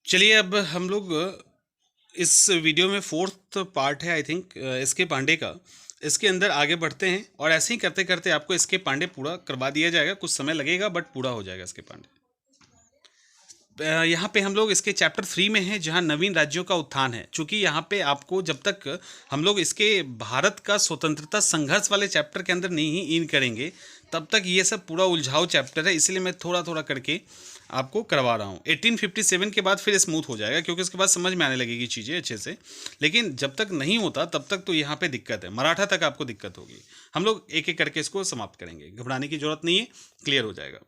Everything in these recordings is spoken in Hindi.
चलिए अब हम लोग इस वीडियो में फोर्थ पार्ट है आई थिंक एस के पांडे का। इसके अंदर आगे बढ़ते हैं और ऐसे ही करते करते आपको एस के पांडे पूरा करवा दिया जाएगा। कुछ समय लगेगा बट पूरा हो जाएगा एस के पांडे। यहाँ पे हम लोग इसके चैप्टर 3 में हैं जहाँ नवीन राज्यों का उत्थान है। चूंकि यहाँ पे आपको जब तक हम लोग इसके भारत का स्वतंत्रता संघर्ष वाले चैप्टर के अंदर नहीं इन करेंगे तब तक ये सब पूरा उलझाऊ चैप्टर है, इसलिए मैं थोड़ा थोड़ा करके आपको करवा रहा हूँ। 1857 के बाद फिर स्मूथ हो जाएगा क्योंकि उसके बाद समझ में आने लगेगी चीज़ें अच्छे से। लेकिन जब तक नहीं होता तब तक तो यहाँ पे दिक्कत है, मराठा तक आपको दिक्कत होगी। हम लोग एक एक करके इसको समाप्त करेंगे, घबराने की जरूरत नहीं है, क्लियर हो जाएगा।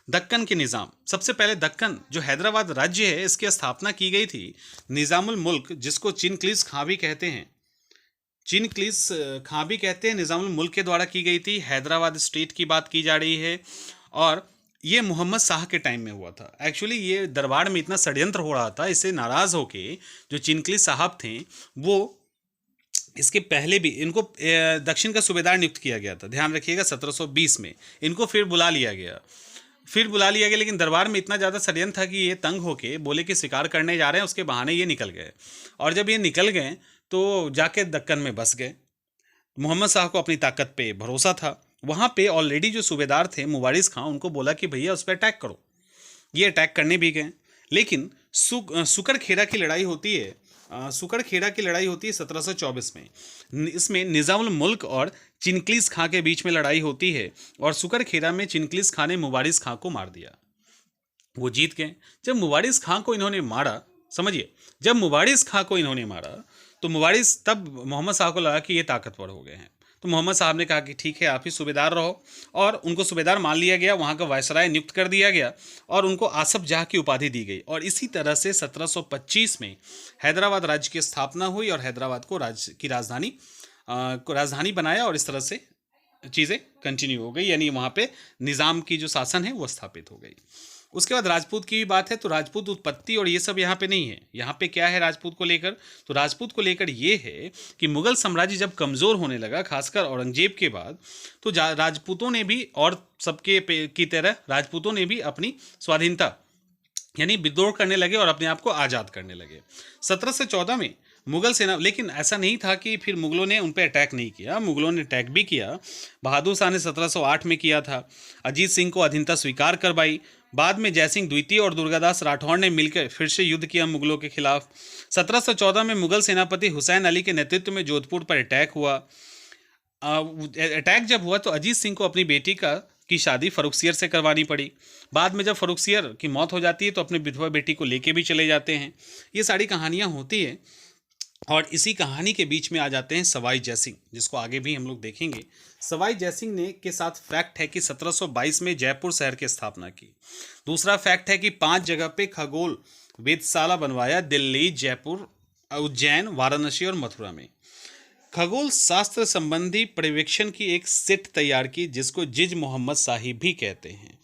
दक्कन के निज़ाम। सबसे पहले दक्कन जो हैदराबाद राज्य है इसकी स्थापना की गई थी निज़ामुल मुल्क, जिसको चिनक्लीस खां भी कहते हैं, चिनक्लीस खां भी कहते हैं, निज़ामुल मुल्क के द्वारा की गई थी। हैदराबाद स्टेट की बात की जा रही है और ये मोहम्मद शाह के टाइम में हुआ था। एक्चुअली ये दरबार में इतना षड्यंत्र हो रहा था, इससे नाराज़ होके जो चिनक्लीस साहब थे वो इसके पहले भी इनको दक्षिण का सूबेदार नियुक्त किया गया था। ध्यान रखिएगा 1720 में इनको फिर बुला लिया गया, लेकिन दरबार में इतना ज़्यादा षड्यंत्र था कि ये तंग होके बोले कि शिकार करने जा रहे हैं, उसके बहाने ये निकल गए। और जब ये निकल गए तो जाके दक्कन में बस गए। मोहम्मद शाह को अपनी ताकत पे भरोसा था। वहाँ पे ऑलरेडी जो सूबेदार थे मुवारिस खां, उनको बोला कि भैया उस पर अटैक करो। ये अटैक करने भी गए, लेकिन सुकर खेड़ा की लड़ाई होती है। सुकर खेड़ा की लड़ाई होती है 1724 में। इसमें निज़ामुल मुल्क और चिनक्लीस खां के बीच में लड़ाई होती है और सुकर खेड़ा में चिनक्लीस खां ने मुवारिस खां को मार दिया, वो जीत गए। जब मुवारिस खां को इन्होंने मारा, समझिए, जब मुवारिस खां को इन्होंने मारा तो मुवारिस तब मोहम्मद शाह को लगा कि ये ताकतवर हो गए हैं। तो मोहम्मद साहब ने कहा कि ठीक है आप ही सूबेदार रहो, और उनको सूबेदार मान लिया गया, वहाँ का वायसराय नियुक्त कर दिया गया और उनको आसफ जाह की उपाधि दी गई। और इसी तरह से 1725 में हैदराबाद राज्य की स्थापना हुई और हैदराबाद को राज्य की राजधानी बनाया और इस तरह से चीज़ें कंटिन्यू हो गई, यानी वहाँ पे निज़ाम की जो शासन है वो स्थापित हो गई। उसके बाद राजपूत की भी बात है तो राजपूत उत्पत्ति और ये सब यहाँ पे नहीं है। यहाँ पे क्या है राजपूत को लेकर, तो राजपूत को लेकर ये है कि मुगल साम्राज्य जब कमज़ोर होने लगा, खासकर औरंगजेब के बाद, तो राजपूतों ने भी और सबके की तरह राजपूतों ने भी अपनी स्वाधीनता यानी विद्रोह करने लगे और अपने आप को आज़ाद करने लगे। 1714 में मुगल सेना, लेकिन ऐसा नहीं था कि फिर मुगलों ने उन पर अटैक नहीं किया, मुगलों ने अटैक भी किया। बहादुर शाह ने 1708 में किया था, अजीत सिंह को अधीनता स्वीकार करवाई। बाद में जयसिंह द्वितीय और दुर्गादास राठौर ने मिलकर फिर से युद्ध किया मुगलों के खिलाफ। 1714 में मुगल सेनापति हुसैन अली के नेतृत्व में जोधपुर पर अटैक हुआ। अटैक जब हुआ तो अजीत सिंह को अपनी बेटी की शादी फर्रुखसियर से करवानी पड़ी। बाद में जब फर्रुखसियर की मौत हो जाती है तो अपने विधवा बेटी को लेके भी चले जाते हैं। ये सारी कहानियाँ होती है और इसी कहानी के बीच में आ जाते हैं सवाई जयसिंह, जिसको आगे भी हम लोग देखेंगे। सवाई जयसिंह ने के साथ फैक्ट है कि 1722 में जयपुर शहर की स्थापना की। दूसरा फैक्ट है कि 5 जगह पे खगोल वेधशाला बनवाया, दिल्ली, जयपुर, उज्जैन, वाराणसी और मथुरा में। खगोल शास्त्र संबंधी पर्यवेक्षण की एक सेट तैयार की जिसको जिज मोहम्मद शाही भी कहते हैं।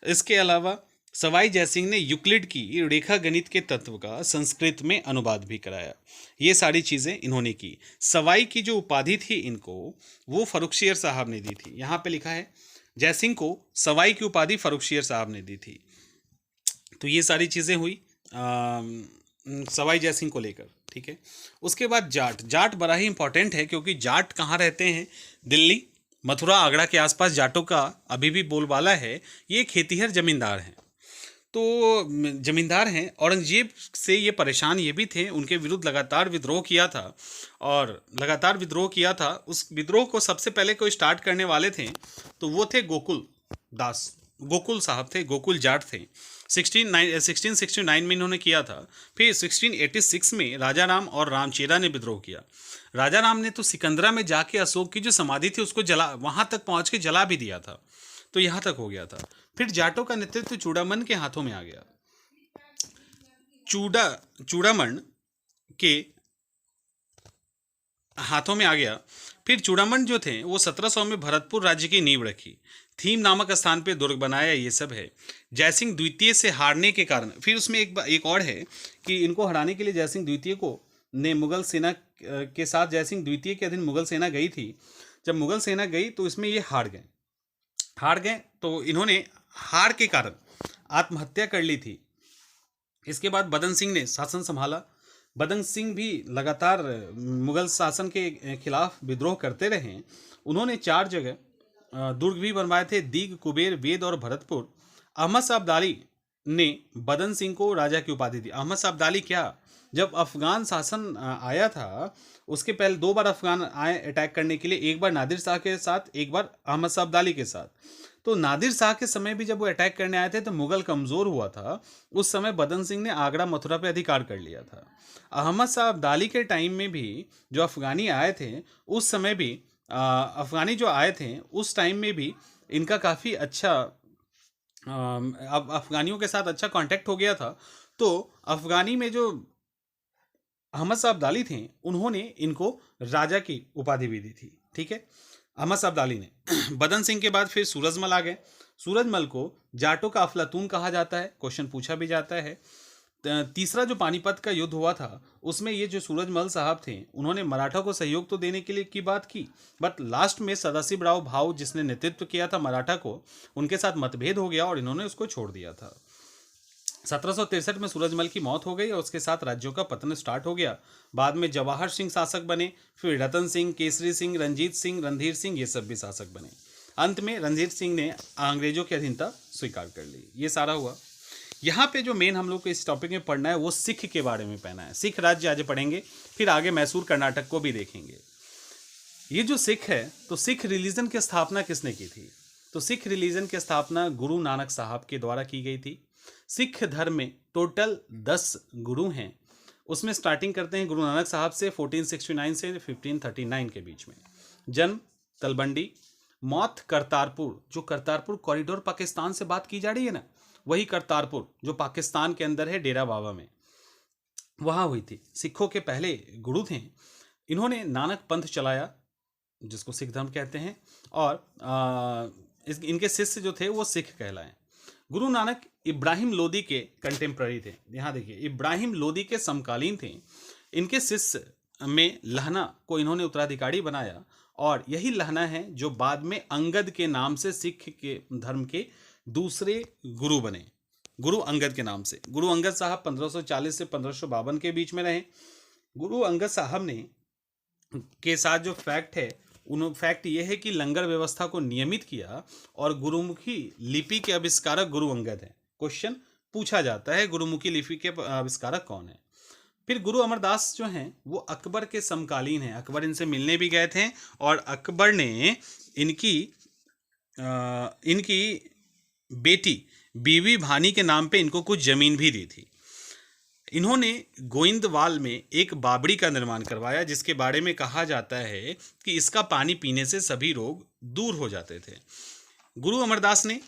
इसके अलावा सवाई जयसिंह ने यूक्लिड की रेखा गणित के तत्व का संस्कृत में अनुवाद भी कराया। ये सारी चीज़ें इन्होंने की। सवाई की जो उपाधि थी इनको, वो फर्रुखसियर साहब ने दी थी। यहाँ पे लिखा है जयसिंह को सवाई की उपाधि फर्रुखसियर साहब ने दी थी। तो ये सारी चीज़ें हुई सवाई जयसिंह को लेकर, ठीक है। उसके बाद जाट बड़ा ही इंपॉर्टेंट है क्योंकि जाट कहाँ रहते हैं, दिल्ली, मथुरा, आगरा के आसपास जाटों का अभी भी बोलबाला है। ये खेतीहर जमींदार हैं, तो जमींदार हैं। औरंगजेब से ये परेशान ये भी थे, उनके विरुद्ध लगातार विद्रोह किया था उस विद्रोह को सबसे पहले कोई स्टार्ट करने वाले थे तो वो थे गोकुल साहब थे, गोकुल जाट थे। 1669 में इन्होंने किया था। फिर 1686 में राजा राम और रामचेरा ने विद्रोह किया। राजा राम ने तो सिकंदरा में जाके अशोक की जो समाधि थी उसको वहाँ तक पहुँच के जला भी दिया था, तो यहाँ तक हो गया था। फिर जाटों का नेतृत्व चूड़ामन के हाथों में आ गया। चूड़ामन के हाथों में आ गया। फिर चूड़ामन जो थे वो 1700 में भरतपुर राज्य की नींव रखी, थीम नामक स्थान पे दुर्ग बनाया, ये सब है। जयसिंह द्वितीय से हारने के कारण, फिर उसमें एक और है कि इनको हराने के लिए जयसिंह द्वितीय को ने मुगल सेना के साथ, जयसिंह द्वितीय के अधीन मुगल सेना गई थी। जब मुगल सेना गई तो इसमें ये हार गए तो इन्होंने हार के कारण आत्महत्या कर ली थी। इसके बाद बदन सिंह ने शासन संभाला। बदन सिंह भी लगातार मुगल शासन के खिलाफ विद्रोह करते रहे। उन्होंने 4 जगह दुर्ग भी बनवाए थे, दीग, कुबेर, वेद और भरतपुर। अहमद शाह अब्दाली ने बदन सिंह को राजा की उपाधि दी। अहमद शाह अब्दाली क्या, जब अफगान शासन आया था उसके पहले 2 बार अफगान आए अटैक करने के लिए, एक बार नादिर शाह के साथ, एक बार अहमद शाह अब्दाली के साथ। तो नादिर शाह के समय भी जब वो अटैक करने आए थे तो मुगल कमजोर हुआ था। उस समय बदन सिंह ने आगरा मथुरा पे अधिकार कर लिया था। अहमद शाह अब्दाली के टाइम में भी जो अफगानी आए थे उस समय भी अफगानी जो आए थे उस टाइम में भी इनका काफ़ी अच्छा अब अफगानियों के साथ अच्छा कांटेक्ट हो गया था। तो अफगानी में जो अहमद शाह अब्दाली थे उन्होंने इनको राजा की उपाधि भी दी थी। ठीक है, अहमद शाह अब्दाली ने। बदन सिंह के बाद फिर सूरजमल आ गए। सूरजमल को जाटों का अफलातून कहा जाता है, क्वेश्चन पूछा भी जाता है। तीसरा जो पानीपत का युद्ध हुआ था उसमें ये जो सूरजमल साहब थे उन्होंने मराठा को सहयोग तो देने के लिए की बात की, बट लास्ट में सदाशिवराव भाऊ जिसने नेतृत्व किया था मराठा को, उनके साथ मतभेद हो गया और इन्होंने उसको छोड़ दिया था। 1763 में सूरजमल की मौत हो गई और उसके साथ राज्यों का पतन स्टार्ट हो गया। बाद में जवाहर सिंह शासक बने, फिर रतन सिंह, केसरी सिंह, रंजीत सिंह, रणधीर सिंह, ये सब भी शासक बने। अंत में रणजीत सिंह ने अंग्रेजों की अधीनता स्वीकार कर ली। ये सारा हुआ। यहाँ पे जो मेन हम लोग को इस टॉपिक में पढ़ना है वो सिख के बारे में पढ़ना है। सिख राज्य आज पढ़ेंगे, फिर आगे मैसूर कर्नाटक को भी देखेंगे। ये जो सिख है, तो सिख रिलीजन की स्थापना किसने की थी? तो सिख रिलीजन की स्थापना गुरु नानक साहब के द्वारा की गई थी। सिख धर्म में टोटल 10 गुरु हैं। उसमें स्टार्टिंग करते हैं गुरु नानक साहब से 1469 से 1539 के बीच में। जन्म तलबंडी, मौत करतारपुर, जो करतारपुर कॉरिडोर पाकिस्तान से बात की जा रही है ना, वही करतारपुर जो पाकिस्तान के अंदर है, डेरा बाबा में, वहाँ हुई थी। सिखों के पहले गुरु थे। इन्होंने नानक पंथ चलाया जिसको सिख धर्म कहते हैं, और इनके शिष्य जो थे वो सिख कहलाए। गुरु नानक इब्राहिम लोदी के कंटेम्प्ररी थे। यहाँ देखिए, इब्राहिम लोदी के समकालीन थे। इनके शिष्य में लहना को इन्होंने उत्तराधिकारी बनाया, और यही लहना है जो बाद में अंगद के नाम से सिख के धर्म के दूसरे गुरु बने, गुरु अंगद के नाम से। गुरु अंगद साहब 1540 से 1552 के बीच में रहे। गुरु अंगद साहब ने के साथ जो फैक्ट है, फैक्ट ये है कि लंगर व्यवस्था को नियमित किया, और गुरुमुखी लिपि के आविष्कारक गुरु अंगद हैं। क्वेश्चन पूछा जाता है गुरुमुखी लिपि के आविष्कारक कौन है? फिर गुरु अमरदास जो हैं वो अकबर के समकालीन हैं। अकबर इनसे मिलने भी गए थे, और अकबर ने इनकी बेटी बीवी भानी के नाम पे इनको कुछ जमीन भी दी थी। इन्होंने गोइंदवाल में एक बावड़ी का निर्माण करवाया, जिसके बारे में कहा जाता है कि इसका पानी पीने से सभी रोग दूर हो जाते थे। गुरु अमरदास ने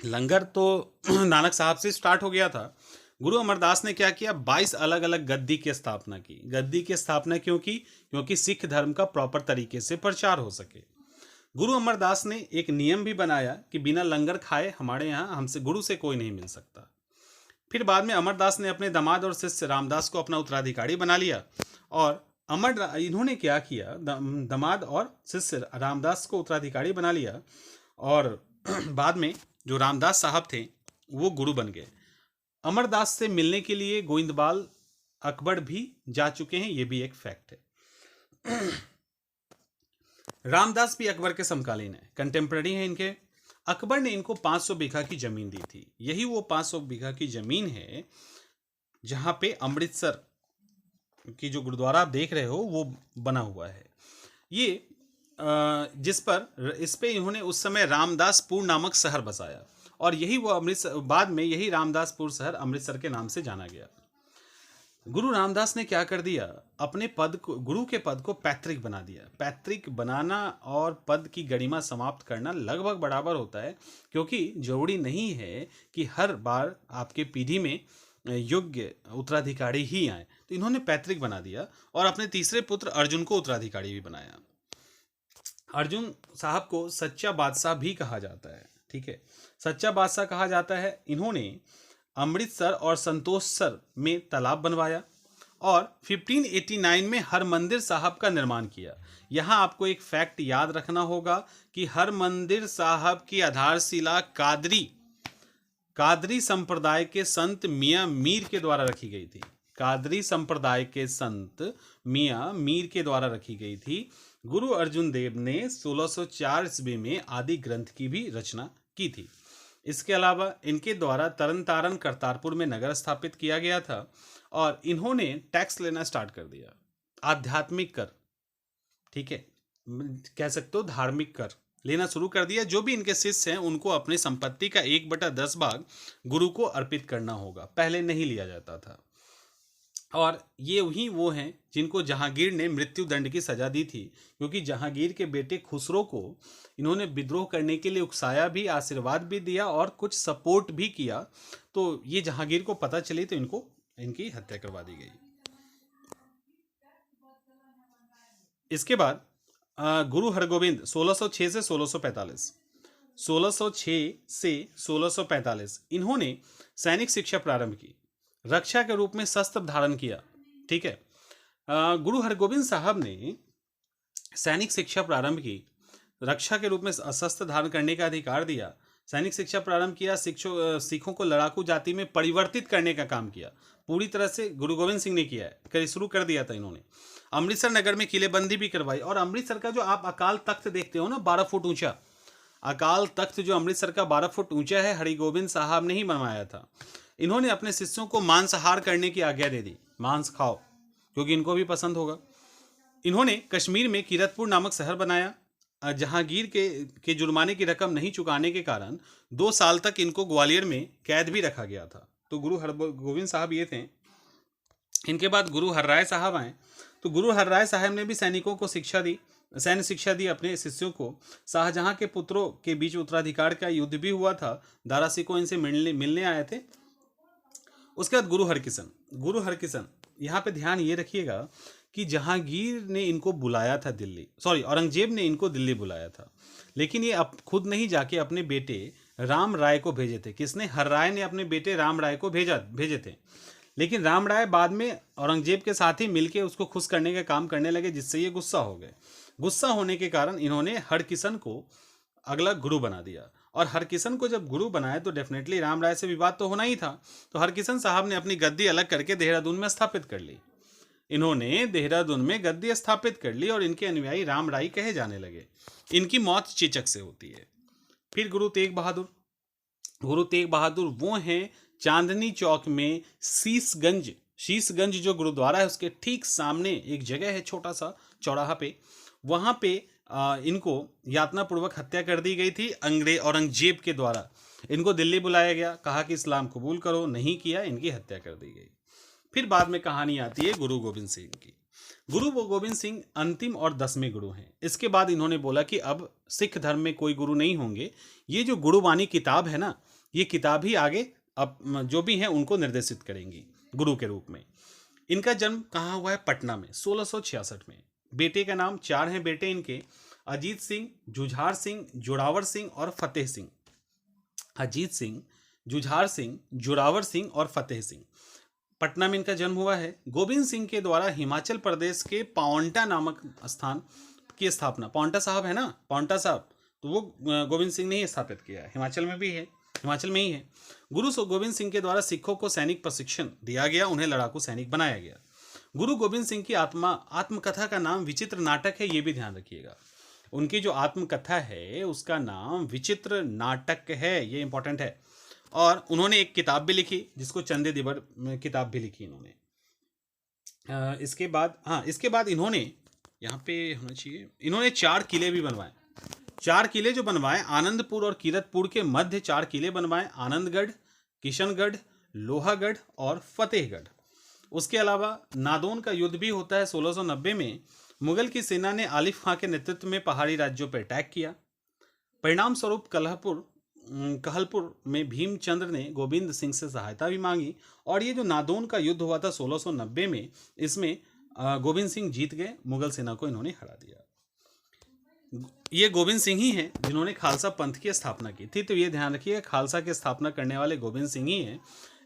लंगर तो नानक साहब से स्टार्ट हो गया था। गुरु अमरदास ने क्या किया, 22 अलग अलग गद्दी की स्थापना की। गद्दी की स्थापना क्यों की? क्योंकि सिख धर्म का प्रॉपर तरीके से प्रचार हो सके। गुरु अमरदास ने एक नियम भी बनाया कि बिना लंगर खाए हमारे यहाँ हमसे गुरु से कोई नहीं मिल सकता। फिर बाद में अमरदास ने अपने दामाद और शिष्य रामदास को अपना उत्तराधिकारी बना लिया, और इन्होंने क्या किया, दामाद और शिष्य रामदास को उत्तराधिकारी बना लिया, और बाद में जो रामदास साहब थे वो गुरु बन गए। अमरदास से मिलने के लिए गोइंदवाल अकबर भी जा चुके हैं, ये भी एक फैक्ट है। रामदास भी अकबर के समकालीन है, कंटेम्प्रेरी है इनके। अकबर ने इनको 500 बीघा की जमीन दी थी। यही वो 500 बीघा की जमीन है जहां पे अमृतसर की जो गुरुद्वारा आप देख रहे हो वो बना हुआ है। ये इस पे इन्होंने उस समय रामदासपुर नामक शहर बसाया, और यही वो अमृतसर, बाद में यही रामदासपुर शहर अमृतसर के नाम से जाना गया। गुरु रामदास ने क्या कर दिया, अपने पद को, गुरु के पद को पैतृक बना दिया। पैतृक बनाना और पद की गरिमा समाप्त करना लगभग बराबर होता है, क्योंकि जरूरी नहीं है कि हर बार आपके पीढ़ी में योग्य उत्तराधिकारी ही आए। तो इन्होंने पैतृक बना दिया, और अपने तीसरे पुत्र अर्जुन को उत्तराधिकारी भी बनाया। अर्जुन साहब को सच्चा बादशाह भी कहा जाता है। ठीक है, सच्चा बादशाह कहा जाता है। इन्होंने अमृतसर और संतोषसर में तालाब बनवाया, और 1589 में हरमंदिर साहब का निर्माण किया। यहाँ आपको एक फैक्ट याद रखना होगा कि हरमंदिर साहब की आधारशिला कादरी कादरी संप्रदाय के संत मियां मीर के द्वारा रखी गई थी। कादरी संप्रदाय के संत मियां मीर के द्वारा रखी गई थी। गुरु अर्जुन देव ने 1604 ईस्वी में आदि ग्रंथ की भी रचना की थी। इसके अलावा इनके द्वारा तरन तारन करतारपुर में नगर स्थापित किया गया था और इन्होंने टैक्स लेना स्टार्ट कर दिया, आध्यात्मिक कर, ठीक है, कह सकते हो धार्मिक कर लेना शुरू कर दिया। जो भी इनके शिष्य हैं उनको अपनी संपत्ति का 1/10 भाग गुरु को अर्पित करना होगा, पहले नहीं लिया जाता था। और ये वही वो हैं जिनको जहांगीर ने मृत्यु दंड की सजा दी थी, क्योंकि जहांगीर के बेटे खुसरो को इन्होंने विद्रोह करने के लिए उकसाया भी, आशीर्वाद भी दिया और कुछ सपोर्ट भी किया। तो ये जहांगीर को पता चली तो इनकी हत्या करवा दी गई। इसके बाद गुरु हरगोविंद 1606 से 1645, 1606 से 1645 इन्होंने सैनिक शिक्षा प्रारंभ की, रक्षा के रूप में शस्त्र धारण किया। ठीक है, गुरु हरगोविंद साहब ने सैनिक शिक्षा प्रारंभ की, रक्षा के रूप में शस्त्र धारण करने का अधिकार दिया, सैनिक शिक्षा प्रारंभ किया, सिखों को लड़ाकू जाति में परिवर्तित करने का काम किया। पूरी तरह से गुरु गोविंद सिंह ने किया है, शुरू कर दिया था इन्होंने। अमृतसर नगर में किलेबंदी भी करवाई। और अमृतसर का जो आप अकाल तख्त देखते हो ना 12 फुट ऊंचा, अकाल तख्त जो अमृतसर का 12 फुट ऊंचा है, हरिगोविंद साहब ने ही बनवाया था। इन्होंने अपने शिष्यों को मांसाहार करने की आज्ञा दे दी, मांस खाओ, क्योंकि इनको भी पसंद होगा। इन्होंने कश्मीर में कीरतपुर नामक शहर बनाया। जहांगीर के जुर्माने की रकम नहीं चुकाने के कारण 2 साल तक इनको ग्वालियर में कैद भी रखा गया था। तो गुरु हरगोविंद साहब ये थे। इनके बाद गुरु हरराय साहब आए। तो गुरु हरराय साहब ने भी सैनिकों को शिक्षा दी, सैन्य शिक्षा दी अपने शिष्यों को। शाहजहां के पुत्रों के बीच उत्तराधिकार का युद्ध भी हुआ था, दारा सिकोह इनसे मिलने आए थे। उसके बाद गुरु हरकिशन, यहाँ पे ध्यान ये रखिएगा कि जहांगीर ने इनको बुलाया था औरंगजेब ने इनको दिल्ली बुलाया था, लेकिन ये खुद नहीं जाके अपने बेटे राम राय को भेजे थे। किसने? हरराय ने अपने बेटे राम राय को भेजे थे। लेकिन राम राय बाद में औरंगजेब के साथ ही मिलके उसको खुश करने का काम करने लगे, जिससे ये गुस्सा हो गए। गुस्सा होने के कारण इन्होंने हरकिशन को अगला गुरु बना दिया। और हरकिशन को जब गुरु बनाया तो डेफिनेटली राम राय से विवाद तो होना ही था। तो हरकिशन साहब ने अपनी गद्दी अलग करके देहरादून में स्थापित कर ली। इन्होंने देहरादून में गद्दी स्थापित कर ली और इनके अनुयायी राम राय कहे जाने लगे। इनकी मौत चेचक से होती है। फिर गुरु तेग बहादुर वो हैं चांदनी चौक में शीशगंज जो गुरुद्वारा है उसके ठीक सामने एक जगह है, छोटा सा चौराहा पे, वहां पे इनको यातनापूर्वक हत्या कर दी गई थी औरंगजेब के द्वारा। इनको दिल्ली बुलाया गया, कहा कि इस्लाम कबूल करो, नहीं किया, इनकी हत्या कर दी गई। फिर बाद में कहानी आती है गुरु गोविंद सिंह की। गुरु गोविंद सिंह अंतिम और 10वें गुरु हैं। इसके बाद इन्होंने बोला कि अब सिख धर्म में कोई गुरु नहीं होंगे, ये जो गुरुवाणी किताब है ना, ये किताब ही आगे अब जो भी हैं उनको निर्देशित करेंगी गुरु के रूप में। इनका जन्म कहाँ हुआ है? पटना में 1666 में। बेटे का नाम 4 हैं बेटे इनके, अजीत सिंह, जुझार सिंह, जोरावर सिंह और फतेह सिंह। अजीत सिंह, जुझार सिंह, जोरावर सिंह और फतेह सिंह। पटना में इनका जन्म हुआ है। गोविंद सिंह के द्वारा हिमाचल प्रदेश के पावंटा नामक स्थान की स्थापना, पावंटा साहब है ना, पावंटा साहब, तो वो गोविंद सिंह ने ही स्थापित किया है। हिमाचल में ही है। गुरु गोविंद सिंह के द्वारा सिखों को सैनिक प्रशिक्षण दिया गया, उन्हें लड़ाकू सैनिक बनाया गया। गुरु गोविंद सिंह की आत्मकथा का नाम विचित्र नाटक है, ये भी ध्यान रखिएगा। उनकी जो आत्मकथा है उसका नाम विचित्र नाटक है, ये इंपॉर्टेंट है। और उन्होंने एक किताब भी लिखी जिसको चंदे दिबर किताब भी लिखी इन्होंने। इसके बाद इन्होंने, यहाँ पे होना चाहिए, इन्होंने 4 किले भी बनवाए। 4 किले जो बनवाए, आनंदपुर और कीरतपुर के मध्य 4 किले बनवाए, आनंदगढ़, किशनगढ़, लोहागढ़ और फतेहगढ़। उसके अलावा नादौन का युद्ध भी होता है 1690 में। मुगल की सेना ने आलिफ खां के नेतृत्व में पहाड़ी राज्यों पर अटैक किया। परिणाम स्वरूप कहलपुर में भीमचंद्र ने गोविंद सिंह से सहायता भी मांगी और ये जो नादौन का युद्ध हुआ था 1690 में, इसमें गोविंद सिंह जीत गए, मुगल सेना को इन्होंने हरा दिया। ये गोविंद सिंह ही हैं जिन्होंने खालसा पंथ की स्थापना की थी। तो ये ध्यान रखिए, खालसा की स्थापना करने वाले गोविंद सिंह ही हैं।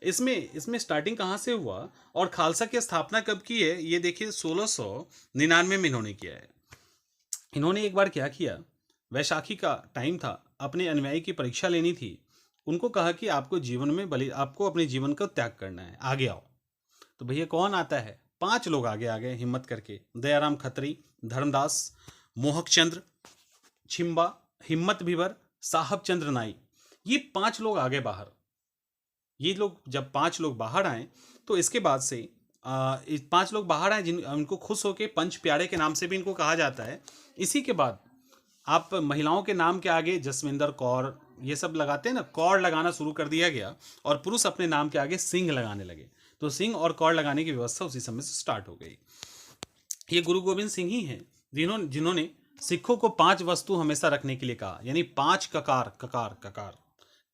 इसमें स्टार्टिंग कहाँ से हुआ और खालसा की स्थापना कब की है, ये देखिए 1699 में इन्होंने किया है। इन्होंने एक बार क्या किया, वैशाखी का टाइम था, अपने अनुयायी की परीक्षा लेनी थी। उनको कहा कि आपको जीवन में आपको अपने जीवन का त्याग करना है, आगे आओ। तो भैया कौन आता है? 5 लोग आगे आ गए हिम्मत करके। दयाराम खत्री, धर्मदास, मोहक चंद्र, छिम्बा, हिम्मत भीवर, साहब चंद्र नाई, ये 5 लोग आगे बाहर। ये लोग जब 5 लोग बाहर आए तो इसके बाद से इस 5 लोग बाहर आए जिन उनको खुश होके पंच प्यारे के नाम से भी इनको कहा जाता है। इसी के बाद आप महिलाओं के नाम के आगे जसविंदर कौर ये सब लगाते हैं ना, कौर लगाना शुरू कर दिया गया और पुरुष अपने नाम के आगे सिंह लगाने लगे। तो सिंह और कौर लगाने की व्यवस्था उसी समय से स्टार्ट हो गई। ये गुरु गोविंद सिंह ही हैं जिन्होंने सिखों को 5 वस्तु हमेशा रखने के लिए कहा, यानी 5 ककार ककार ककार,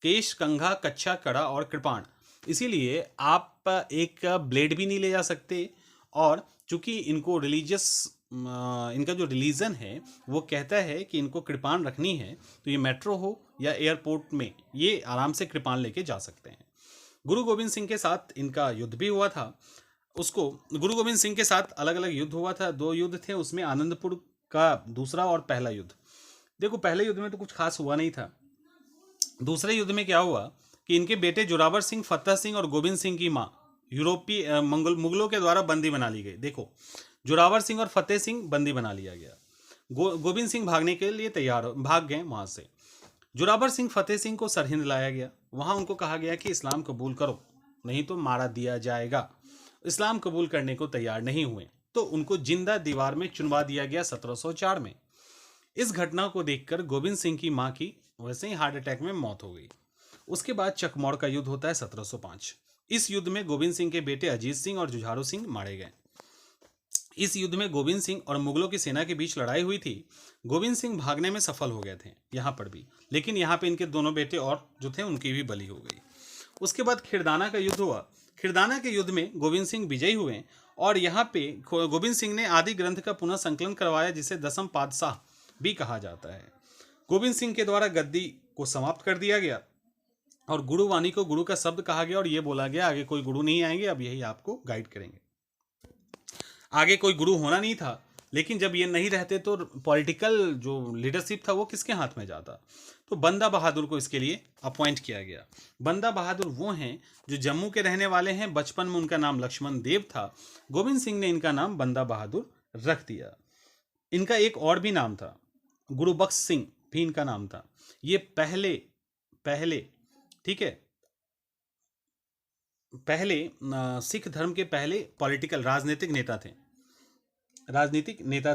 केश, कंघा, कच्छा, कड़ा और कृपाण। इसीलिए आप एक ब्लेड भी नहीं ले जा सकते, और चूंकि इनको इनका जो रिलीजन है वो कहता है कि इनको कृपाण रखनी है, तो ये मेट्रो हो या एयरपोर्ट में ये आराम से कृपाण लेके जा सकते हैं। गुरु गोविंद सिंह के साथ इनका युद्ध भी हुआ था। उसको गुरु गोविंद सिंह के साथ अलग अलग युद्ध हुआ था, 2 युद्ध थे उसमें, आनंदपुर का दूसरा और पहला युद्ध। देखो पहले युद्ध में तो कुछ खास हुआ नहीं था। दूसरे युद्ध में क्या हुआ कि इनके बेटे जोरावर सिंह, फतेह सिंह और गोविंद सिंह की माँ यूरोपीय मुगलों के द्वारा बंदी बना ली गई। देखो जोरावर सिंह और फतेह सिंह बंदी बना लिया गया। गोविंद सिंह भागने के लिए तैयार भाग गए वहां से। जोरावर सिंह, फतेह सिंह को सरहिंद लाया गया। वहां उनको कहा गया कि इस्लाम कबूल करो नहीं तो मारा दिया जाएगा। इस्लाम कबूल करने को तैयार नहीं हुए तो उनको जिंदा दीवार में चुनवा दिया गया 1704 में। इस घटना को देखकर गोविंद सिंह की मां की वैसे ही हार्ट अटैक में मौत हो गई। उसके बाद चकमौड़ का युद्ध होता है 1705। इस युद्ध में गोविंद सिंह के बेटे अजीत सिंह और जुझारू सिंह मारे गए। इस युद्ध में गोविंद सिंह और मुगलों की सेना के बीच लड़ाई हुई थी। गोविंद सिंह भागने में सफल हो गए थे यहाँ पर भी, लेकिन यहाँ पे इनके दोनों बेटे और जो थे उनकी भी बलि हो गई। उसके बाद खिरदाना का युद्ध हुआ। खिरदाना के युद्ध में गोविंद सिंह विजयी हुए और यहाँ पे गोविंद सिंह ने आदि ग्रंथ का पुनः संकलन करवाया, जिसे 10म पातशाह भी कहा जाता है। गोविंद सिंह के द्वारा गद्दी को समाप्त कर दिया गया और गुरुवाणी को गुरु का शब्द कहा गया और ये बोला गया आगे कोई गुरु नहीं आएंगे, अब यही आपको गाइड करेंगे। आगे कोई गुरु होना नहीं था, लेकिन जब ये नहीं रहते तो पॉलिटिकल जो लीडरशिप था वो किसके हाथ में जाता। तो बंदा बहादुर को इसके लिए अपॉइंट किया गया। बंदा बहादुर वो हैं जो जम्मू के रहने वाले हैं। बचपन में उनका नाम लक्ष्मण देव था। गोविंद सिंह ने इनका नाम बंदा बहादुर रख दिया। इनका एक और भी नाम था, गुरुबख्श सिंह भी इनका नाम था। ये पहले ठीक है, पहले सिख धर्म के पहले पॉलिटिकल राजनीतिक नेता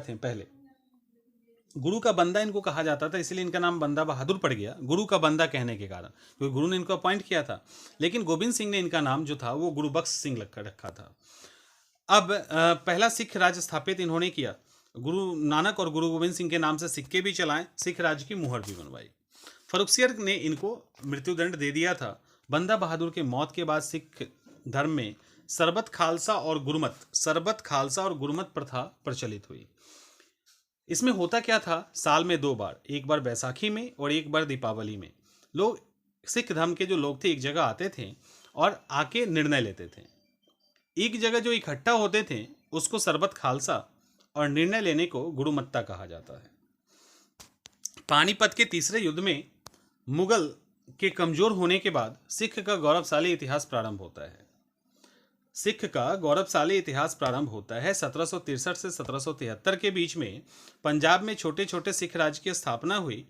थे पहले। गुरु का बंदा इनको कहा जाता था, इसलिए इनका नाम बंदा बहादुर पड़ गया गुरु का बंदा कहने के कारण, क्योंकि गुरु ने इनको अपॉइंट किया था। लेकिन गोविंद सिंह ने इनका नाम जो था वो गुरुबख्श सिंह रखा था। अब पहला सिख राज्य स्थापित इन्होंने किया। गुरु नानक और गुरु गोविंद सिंह के नाम से सिक्के भी चलाएं, सिख राज्य की मुहर भी बनवाई। फरुखसियर ने इनको मृत्युदंड दे दिया था। बंदा बहादुर के मौत के बाद सिख धर्म में सरबत खालसा और गुरुमत प्रथा प्रचलित हुई। इसमें होता क्या था, साल में 2 बार, एक बार बैसाखी में और एक बार दीपावली में, लोग सिख धर्म के जो लोग थे एक जगह आते थे और आके निर्णय लेते थे। एक जगह जो इकट्ठा होते थे उसको सरबत खालसा और निर्णय लेने को गुरुमत्ता कहा जाता है। पानीपत के तीसरे युद्ध में मुगल के कमजोर होने के बाद सिख का गौरवशाली इतिहास प्रारंभ होता है। 1763 से 1773 के बीच में पंजाब में छोटे छोटे सिख राज्य की स्थापना हुई,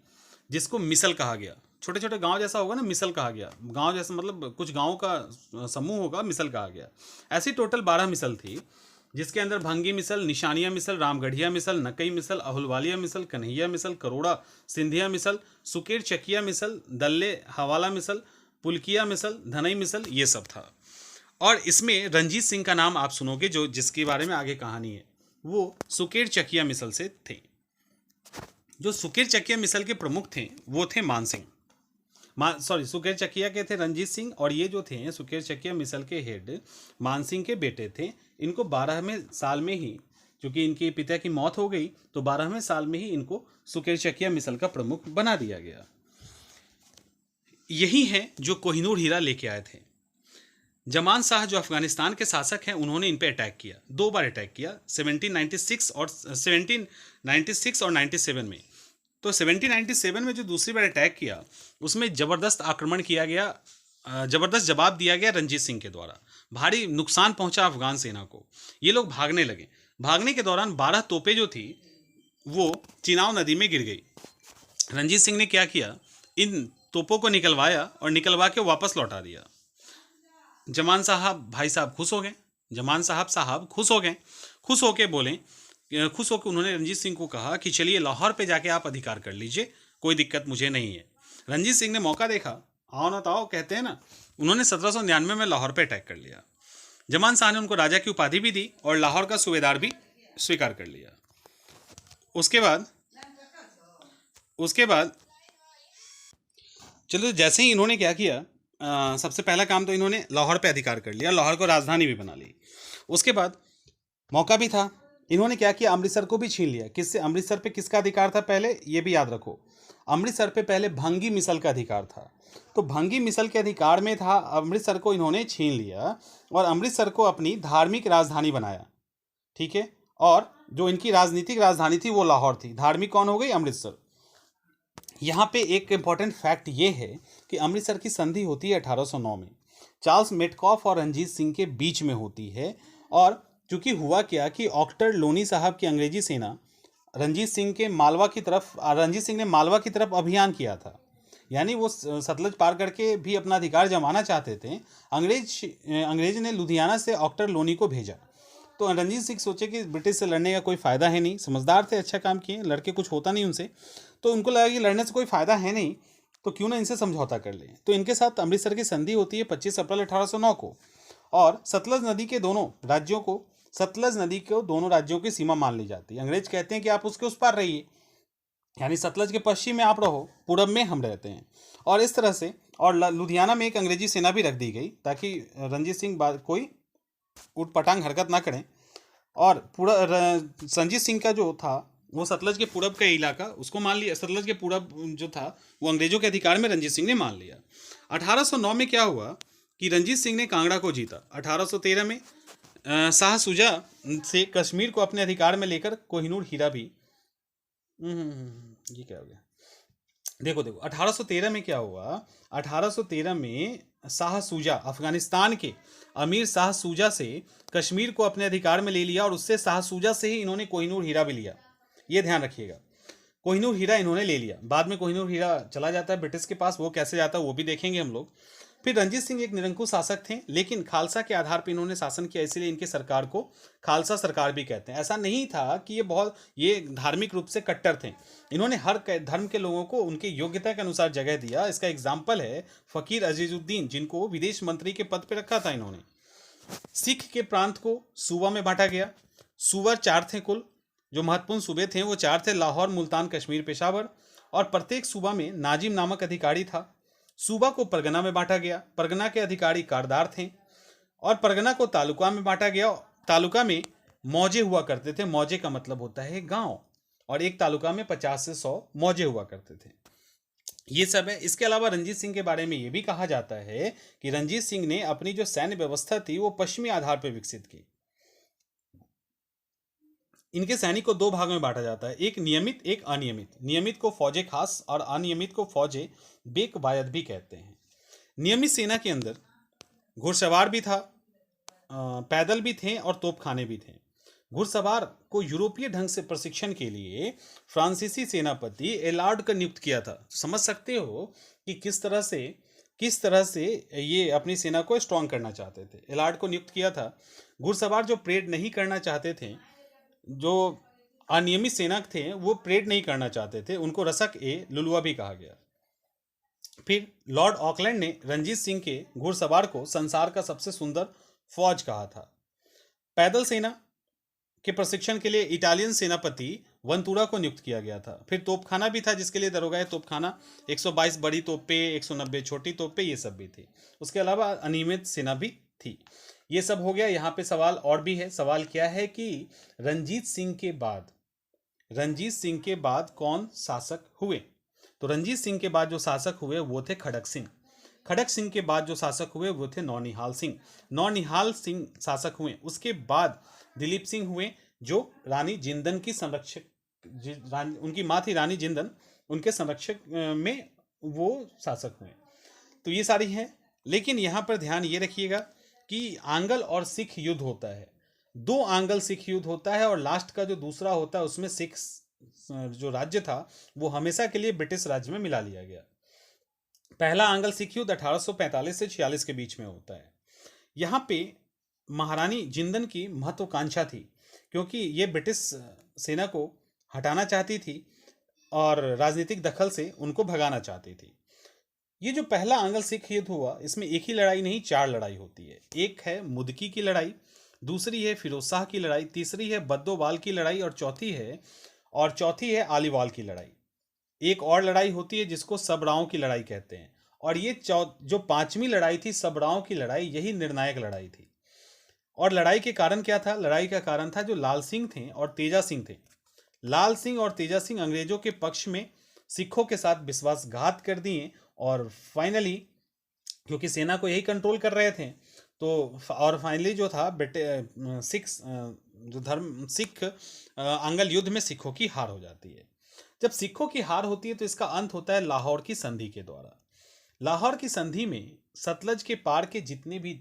जिसको मिसल कहा गया। छोटे छोटे गांव जैसा होगा ना, मिसल कहा गया। गांव जैसा मतलब कुछ गांवों का समूह होगा, मिसल कहा गया। ऐसी टोटल 12 मिसल थी, जिसके अंदर भंगी मिसल, निशानिया मिसल, रामगढ़िया मिसल, नकई मिसल, अहुलवालिया मिसल, कन्हैया मिसल, करोड़ा सिंधिया मिसल, सुकेर चकिया मिसल, दल्ले हवाला मिसल, पुलकिया मिसल, धनई मिसल, ये सब था। और इसमें रंजीत सिंह का नाम आप सुनोगे, जो जिसके बारे में आगे कहानी है, वो सुकेर चकिया मिसल से थे। जो सुकेर चकिया मिसल के प्रमुख थे वो थे मान सिंह, सुकेर चकिया के थे रंजीत सिंह, और ये जो थे सुकेर चकिया मिसल के हेड मान सिंह के बेटे थे। इनको 12वें साल में ही, क्योंकि इनके पिता की मौत हो गई, तो 12वें साल में ही इनको सुकेर चकिया मिसल का प्रमुख बना दिया गया। यही है जो कोहिनूर हीरा लेके आए थे। जमान शाह जो अफगानिस्तान के शासक हैं, उन्होंने इन पे अटैक किया, 2 बार अटैक किया, 1796 और 97 में। तो 1797 में जो दूसरी बार अटैक किया उसमें ज़बरदस्त आक्रमण किया गया, ज़बरदस्त जवाब दिया गया रंजीत सिंह के द्वारा। भारी नुकसान पहुंचा अफगान सेना को। ये लोग भागने लगे। भागने के दौरान 12 तोपें जो थी वो चिनाब नदी में गिर गई। रंजीत सिंह ने क्या किया, इन तोपों को निकलवाया और निकलवा के वापस लौटा दिया। जमान साहब भाई साहब खुश हो गए। जमान साहब खुश हो गए। खुश होके बोले, खुश होकर उन्होंने रंजीत सिंह को कहा कि चलिए लाहौर पे जाके आप अधिकार कर लीजिए, कोई दिक्कत मुझे नहीं है। रंजीत सिंह ने मौका देखा, आओ ना ताओ कहते हैं ना, उन्होंने 1799 में लाहौर पे अटैक कर लिया। जमान शाह ने उनको राजा की उपाधि भी दी और लाहौर का सूबेदार भी स्वीकार कर लिया। उसके बाद चलो, जैसे ही इन्होंने क्या किया, सबसे पहला काम तो इन्होंने लाहौर पे अधिकार कर लिया, लाहौर को राजधानी भी बना ली। उसके बाद मौका भी था, इन्होंने क्या किया, अमृतसर को भी छीन लिया। किससे? अमृतसर पे किसका अधिकार था पहले, ये भी याद रखो। अमृतसर पे पहले भंगी मिसल का अधिकार था। तो भंगी मिसल के अधिकार में था, अमृतसर को इन्होंने छीन लिया और अमृतसर को अपनी धार्मिक राजधानी बनाया। ठीक है, और जो इनकी राजनीतिक राजधानी थी वो लाहौर थी, धार्मिक कौन हो गई, अमृतसर। यहाँ पे एक इंपॉर्टेंट फैक्ट ये है कि अमृतसर की संधि होती है 1809 में, चार्ल्स मेटकॉफ और रंजीत सिंह के बीच में होती है। और चूंकि हुआ क्या कि ऑक्टर लोनी साहब की अंग्रेजी सेना रंजीत सिंह ने मालवा की तरफ अभियान किया था, यानी वो सतलज पार करके भी अपना अधिकार जमाना चाहते थे। अंग्रेज ने लुधियाना से ऑक्टर लोनी को भेजा। तो रंजीत सिंह सोचे कि ब्रिटिश से लड़ने का कोई फ़ायदा है नहीं, समझदार थे, अच्छा काम किए, लड़के कुछ होता नहीं उनसे, तो उनको लगा कि लड़ने से कोई फ़ायदा है नहीं, तो क्यों ना इनसे समझौता कर लें। तो इनके साथ अमृतसर की संधि होती है 25 अप्रैल 1809 को, और सतलज नदी को दोनों राज्यों की सीमा मान ली जाती है। अंग्रेज कहते हैं कि आप उसके उस पार रहिए, यानी सतलज के पश्चिम में आप रहो, पूरब में हम रहते हैं। और इस तरह से, और लुधियाना में एक अंग्रेजी सेना भी रख दी गई ताकि रंजीत सिंह कोई उठपटांग हरकत ना करें। और पूरा रंजीत सिंह का जो था वो सतलज के पूरब का इलाका उसको मान लिया, सतलज के पूरब जो था वो अंग्रेजों के अधिकार में रंजीत सिंह ने मान लिया। 1809 में क्या हुआ कि रंजीत सिंह ने कांगड़ा को जीता। 1813 में शाह सुजा से कश्मीर को अपने अधिकार में लेकर कोहिनूर हीरा भी, ये क्या हो गया, देखो 1813 में क्या हुआ, 1813 में शाह सूजा, अफगानिस्तान के अमीर शाह सूजा से कश्मीर को अपने अधिकार में ले लिया, और उससे शाह सूजा से ही इन्होंने कोहिनूर हीरा भी लिया। ये ध्यान रखिएगा, कोहिनूर हीरा इन्होंने ले लिया। बाद में कोहिनूर हीरा चला जाता है ब्रिटिश के पास, वो कैसे जाता है वो भी देखेंगे हम लोग। फिर रंजीत सिंह एक निरंकुश शासक थे, लेकिन खालसा के आधार पर इन्होंने शासन किया, इसलिए इनके सरकार को खालसा सरकार भी कहते हैं। ऐसा नहीं था कि ये धार्मिक रूप से कट्टर थे, इन्होंने हर धर्म के लोगों को उनके योग्यता के अनुसार जगह दिया। इसका एग्जाम्पल है फ़कीर अजीजुद्दीन, जिनको विदेश मंत्री के पद पर रखा था इन्होंने। सिख के प्रांत को सूबा में बांटा गया। सूबा 4 थे कुल, जो महत्वपूर्ण सूबे थे वो 4 थे, लाहौर, मुल्तान, कश्मीर, पेशावर, और प्रत्येक सूबा में नाजिम नामक अधिकारी था। सूबा को परगना में बांटा गया, परगना के अधिकारी कारदार थे, और परगना को तालुका में बांटा गया। तालुका में मौजे हुआ करते थे, मौजे का मतलब होता है गांव, और एक तालुका में 50 से 100 मौजे हुआ करते थे। ये सब है। इसके अलावा रंजीत सिंह के बारे में ये भी कहा जाता है कि रंजीत सिंह ने अपनी जो सैन्य व्यवस्था थी वो पश्चिमी आधार पर विकसित की। इनके सैनिक को 2 भाग में बांटा जाता है, एक नियमित, एक अनियमित। नियमित को फौजे खास और अनियमित को फौजे बेक वायद भी कहते हैं। नियमित सेना के अंदर घुड़सवार भी था, पैदल भी थे और तोपखाने भी थे। घुड़सवार को यूरोपीय ढंग से प्रशिक्षण के लिए फ्रांसीसी सेनापति एलार्ड का नियुक्त किया था। समझ सकते हो कि किस तरह से ये अपनी सेना को स्ट्रांग करना चाहते थे। एलार्ड को नियुक्त किया था। घुड़सवार जो परेड नहीं करना चाहते थे, जो अनियमित सेना थे वो परेड नहीं करना चाहते थे, उनको रसक ए लुलुआ भी कहा गया। फिर लॉर्ड ऑकलैंड ने रंजीत सिंह के घुड़सवार को संसार का सबसे सुंदर फौज कहा था। पैदल सेना के प्रशिक्षण के लिए इटालियन सेनापति वंतूरा को नियुक्त किया गया था। फिर तोपखाना भी था, जिसके लिए दरोगा तोपखाना, 122 बड़ी तोपें, 190 छोटी तोपें, ये सब भी थी। उसके अलावा अनियमित सेना भी थी। ये सब हो गया। यहाँ पे सवाल और भी है। सवाल क्या है कि रंजीत सिंह के बाद कौन शासक हुए? तो रंजीत सिंह के बाद जो शासक हुए वो थे खड़क सिंह। खड़क सिंह के बाद जो शासक हुए वो थे नौनिहाल सिंह। नौनिहाल सिंह शासक हुए। उसके बाद दिलीप सिंह हुए, जो रानी जिंदन की संरक्षक, उनकी माँ थी रानी जिंदन, उनके संरक्षक में वो शासक हुए। तो ये सारी हैं। लेकिन यहाँ पर ध्यान ये रखिएगा कि आंगल और सिख युद्ध होता है, दो आंगल सिख युद्ध होता है, और लास्ट का जो दूसरा होता है उसमें सिख जो राज्य था वो हमेशा के लिए ब्रिटिश राज्य में मिला लिया गया। पहला आंगल सिख युद्ध 1845 से 46 के बीच में होता है। यहाँ पे महारानी जिंदन की महत्वाकांक्षा थी, क्योंकि ये ब्रिटिश सेना को हटाना चाहती थी और राजनीतिक दखल से उनको भगाना चाहती थी। ये जो पहला आंगल सिख युद्ध हुआ, इसमें एक ही लड़ाई नहीं, चार लड़ाई होती है। एक है मुदकी की लड़ाई, दूसरी है फिरोज शाह की लड़ाई, तीसरी है बद्दोबाल की लड़ाई, और चौथी है आलीवाल की लड़ाई। एक और लड़ाई होती है जिसको सबराओं की लड़ाई कहते हैं। और ये जो पांचवी लड़ाई थी, सबराओं की लड़ाई, यही निर्णायक लड़ाई थी। और लड़ाई के कारण क्या था? लड़ाई का कारण था जो लाल सिंह थे और तेजा सिंह थे। लाल सिंह और तेजा सिंह अंग्रेजों के पक्ष में सिखों के साथ विश्वासघात कर दिए, और फाइनली क्योंकि सेना को यही कंट्रोल कर रहे थे, तो और फाइनली जो था सिख आंगल युद्ध में सिखों की हार हो जाती है। जब सिखों की हार होती है तो इसका अंत होता है लाहौर की संधि के द्वारा। लाहौर की संधि में सतलज के पार के जितने भी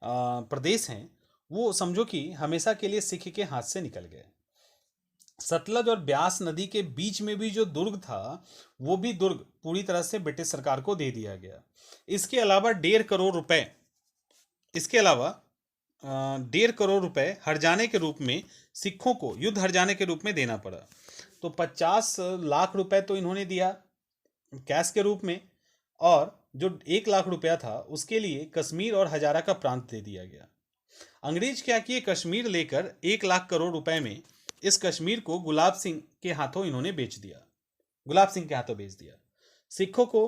प्रदेश हैं वो समझो कि हमेशा के लिए सिख के हाथ से निकल गए। सतलज और ब्यास नदी के बीच में भी जो दुर्ग था, वो भी दुर्ग पूरी तरह से ब्रिटिश सरकार को दे दिया गया। इसके अलावा 1.5 करोड़ रुपए हर्जाने के रूप में सिखों को युद्ध हर्जाने के रूप में देना पड़ा। तो 50 लाख रुपए तो इन्होंने दिया कैश के रूप में, और जो 1 लाख रुपया था उसके लिए कश्मीर और हजारा का प्रांत दे दिया गया। अंग्रेज क्या किए, कश्मीर लेकर 1 लाख करोड़ रुपए में इस कश्मीर को गुलाब सिंह के हाथों इन्होंने बेच दिया, गुलाब सिंह के हाथों बेच दिया। सिखों को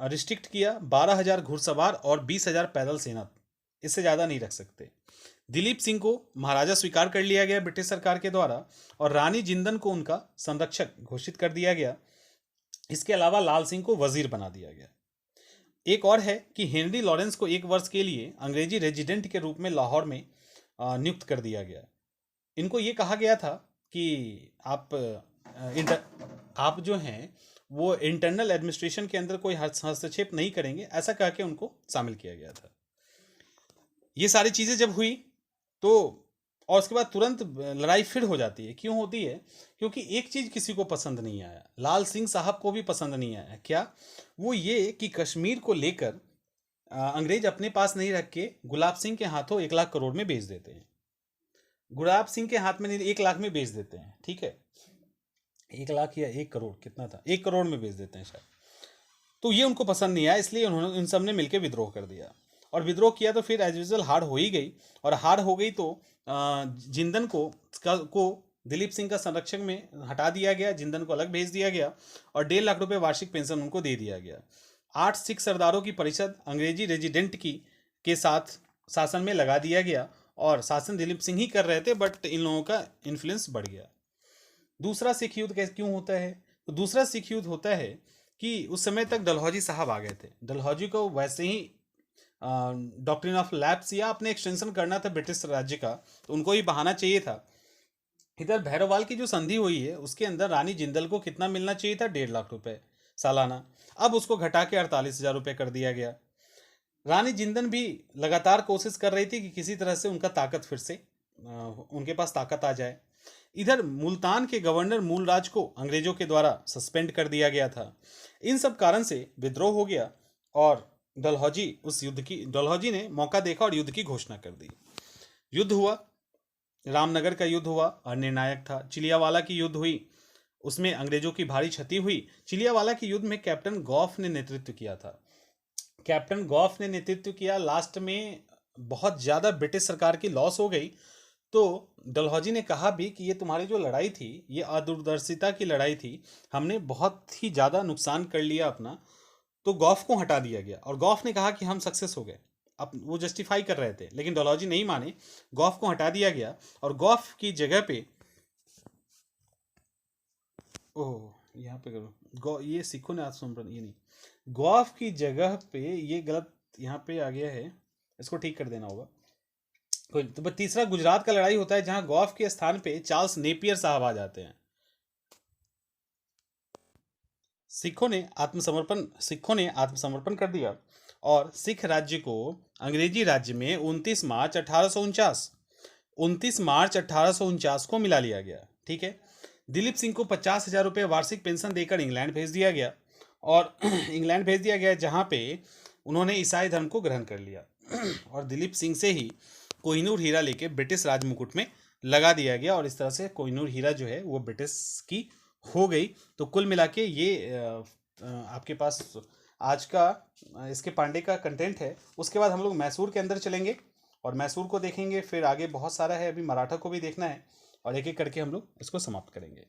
रिस्ट्रिक्ट किया, 12,000 घुड़सवार और 20,000 पैदल सेना, इससे ज़्यादा नहीं रख सकते। दिलीप सिंह को महाराजा स्वीकार कर लिया गया ब्रिटिश सरकार के द्वारा, और रानी जिंदन को उनका संरक्षक घोषित कर दिया गया। इसके अलावा लाल सिंह को वजीर बना दिया गया। एक और है कि हेनरी लॉरेंस को 1 वर्ष के लिए अंग्रेजी रेजिडेंट के रूप में लाहौर में नियुक्त कर दिया गया। इनको ये कहा गया था कि आप जो हैं वो इंटरनल एडमिनिस्ट्रेशन के अंदर कोई हस्तक्षेप नहीं करेंगे, ऐसा कह के उनको शामिल किया गया था। ये सारी चीज़ें जब हुई तो, और उसके बाद तुरंत लड़ाई फिर हो जाती है। क्यों होती है? क्योंकि एक चीज़ किसी को पसंद नहीं आया, लाल सिंह साहब को भी पसंद नहीं आया। क्या? वो ये कि कश्मीर को लेकर अंग्रेज अपने पास नहीं रख के गुलाब सिंह के हाथों 1 लाख करोड़ में बेच देते हैं। गुलाब सिंह के हाथ में नहीं, 1 लाख में बेच देते हैं, ठीक है, 1 लाख या 1 करोड़, कितना था, 1 करोड़ में बेच देते हैं शायद। तो ये उनको पसंद नहीं आया, इसलिए उन्होंने इन सब ने मिलकर विद्रोह कर दिया। और विद्रोह किया तो फिर एज यूजल हार हो ही गई, और हार हो गई तो जिंदन को दिलीप सिंह का संरक्षक में हटा दिया गया, जिंदन को अलग भेज दिया गया, और 1.5 लाख रुपए वार्षिक पेंशन उनको दे दिया गया। 8 सिख सरदारों की परिषद अंग्रेजी रेजिडेंट के साथ शासन में लगा दिया गया, और शासन दिलीप सिंह ही कर रहे थे, बट इन लोगों का इन्फ्लुएंस बढ़ गया। दूसरा सिख युद्ध कैसे क्यों होता है? तो दूसरा सिख युद्ध होता है कि उस समय तक डलहौजी साहब आ गए थे। डलहौजी को वैसे ही डॉक्ट्रिन ऑफ लैप्स या अपने एक्सटेंशन करना था ब्रिटिश राज्य का, तो उनको ही बहाना चाहिए था। इधर भैरववाल की जो संधि हुई है उसके अंदर रानी जिंदल को कितना मिलना चाहिए था? 1.5 लाख रुपए सालाना, अब उसको घटा के 48,000 रुपये कर दिया गया। रानी जिंदन भी लगातार कोशिश कर रही थी कि किसी तरह से उनका ताकत फिर से उनके पास ताकत आ जाए। इधर मुल्तान के गवर्नर मूलराज को अंग्रेजों के द्वारा सस्पेंड कर दिया गया था। इन सब कारण से विद्रोह हो गया, और डलहौजी ने मौका देखा और युद्ध की घोषणा कर दी। युद्ध हुआ, रामनगर का युद्ध हुआ और निर्णायक था। चिलियावाला की युद्ध हुई, उसमें अंग्रेजों की भारी क्षति हुई। चिलियावाला के युद्ध में कैप्टन गॉफ ने नेतृत्व किया था। कैप्टन गॉफ ने नेतृत्व किया, लास्ट में बहुत ज़्यादा ब्रिटिश सरकार की लॉस हो गई। तो डलहौजी ने कहा भी कि ये तुम्हारी जो लड़ाई थी ये अदूरदर्शिता की लड़ाई थी, हमने बहुत ही ज़्यादा नुकसान कर लिया अपना। तो गॉफ को हटा दिया गया, और गॉफ ने कहा कि हम सक्सेस हो गए। अब वो जस्टिफाई कर रहे थे, लेकिन डलहौजी नहीं माने, गॉफ को हटा दिया गया, और गॉफ की जगह पे, ओह यहाँ पे करो, ये सिखों ने ये नहीं, गॉफ की जगह पे ये गलत यहाँ पे आ गया है, इसको ठीक कर देना होगा। तो तीसरा गुजरात का लड़ाई होता है, जहां गॉफ के स्थान पे चार्ल्स नेपियर साहब आ जाते हैं। सिखों ने आत्मसमर्पण कर दिया और सिख राज्य को अंग्रेजी राज्य में 29 मार्च 1849 को मिला लिया गया। ठीक है। दिलीप सिंह को 50,000 रुपये वार्षिक पेंशन देकर इंग्लैंड भेज दिया गया और इंग्लैंड भेज दिया गया, जहाँ पे उन्होंने ईसाई धर्म को ग्रहण कर लिया और दिलीप सिंह से ही कोहिनूर हीरा लेके ब्रिटिश राज मुकुट में लगा दिया गया और इस तरह से कोहिनूर हीरा जो है वो ब्रिटिश की हो गई। तो कुल मिला के ये आपके पास आज का इसके पांडे का कंटेंट है। उसके बाद हम लोग मैसूर के अंदर चलेंगे और मैसूर को देखेंगे, फिर आगे बहुत सारा है, अभी मराठा को भी देखना है और एक एक करके हम लोग इसको समाप्त करेंगे।